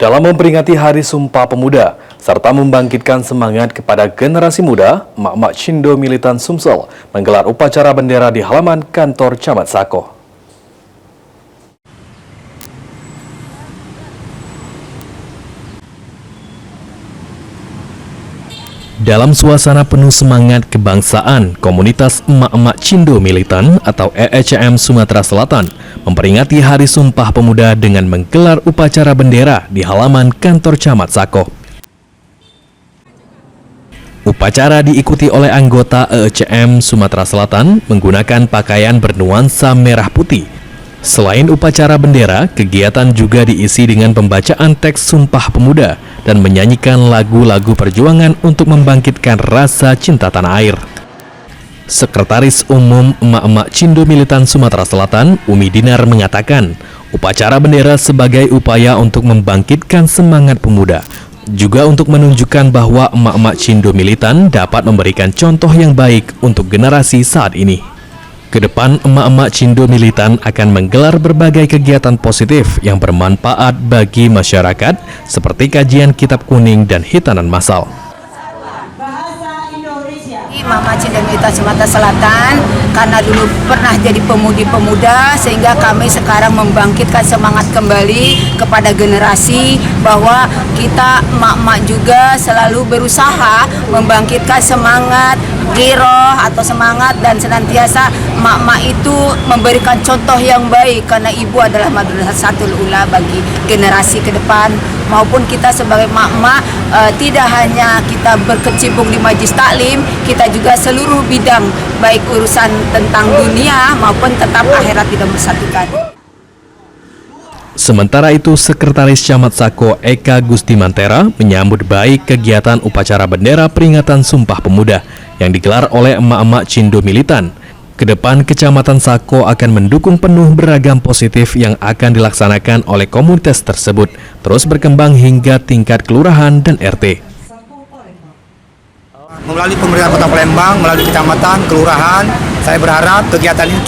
Dalam memperingati Hari Sumpah Pemuda, serta membangkitkan semangat kepada generasi muda, emak-emak Cindo Militan Sumsel menggelar upacara bendera di halaman kantor Camat Sako. Dalam suasana penuh semangat kebangsaan, komunitas emak-emak Cindo Militan atau EECM Sumatera Selatan memperingati Hari Sumpah Pemuda dengan menggelar upacara bendera di halaman kantor Camat Sako. Upacara diikuti oleh anggota EECM Sumatera Selatan menggunakan pakaian bernuansa merah putih. Selain upacara bendera, kegiatan juga diisi dengan pembacaan teks Sumpah Pemuda dan menyanyikan lagu-lagu perjuangan untuk membangkitkan rasa cinta tanah air. Sekretaris Umum Emak-emak Cindo Militan Sumatera Selatan, Umi Dinar mengatakan, upacara bendera sebagai upaya untuk membangkitkan semangat pemuda, juga untuk menunjukkan bahwa emak-emak Cindo Militan dapat memberikan contoh yang baik untuk generasi saat ini. Kedepan, emak-emak Cindo Militan akan menggelar berbagai kegiatan positif yang bermanfaat bagi masyarakat, seperti kajian kitab kuning dan hitanan massal. Mama Cindo Militan Sumatera Selatan, karena dulu pernah jadi pemudi-pemuda, sehingga kami sekarang membangkitkan semangat kembali kepada generasi bahwa kita emak-emak juga selalu berusaha membangkitkan semangat giroh atau semangat, dan senantiasa emak-emak itu memberikan contoh yang baik, karena ibu adalah madrasatul ula bagi generasi ke depan. Maupun kita sebagai emak-emak tidak hanya kita berkecimpung di majlis taklim, kita juga seluruh bidang, baik urusan tentang dunia maupun tetap akhirat kita bersatukan. Sementara itu, Sekretaris Camat Sako Eka Gusti Mantera menyambut baik kegiatan upacara bendera peringatan Sumpah Pemuda yang digelar oleh emak-emak Cindo Militan. Kedepan, Kecamatan Sako akan mendukung penuh beragam positif yang akan dilaksanakan oleh komunitas tersebut, terus berkembang hingga tingkat kelurahan dan RT. Melalui pemerintah Kota Palembang, melalui kecamatan, kelurahan, saya berharap kegiatan ini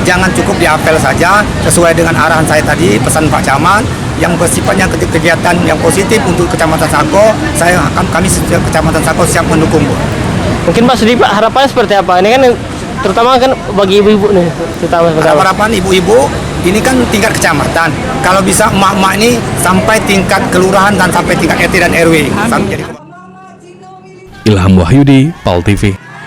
jangan cukup diapel saja, sesuai dengan arahan saya tadi, pesan Pak Camat, yang bersifatnya kegiatan yang positif untuk Kecamatan Sako. Kami setiap Kecamatan Sako siap mendukung, Bu. Mungkin Pak Sudi, Pak, harapannya seperti apa? Ini kan terutama kan bagi ibu-ibu nih, harapan ibu-ibu ini kan tingkat kecamatan. Kalau bisa emak-emak ini sampai tingkat kelurahan dan sampai tingkat RT dan RW. Ilham Wahyudi, PAL TV.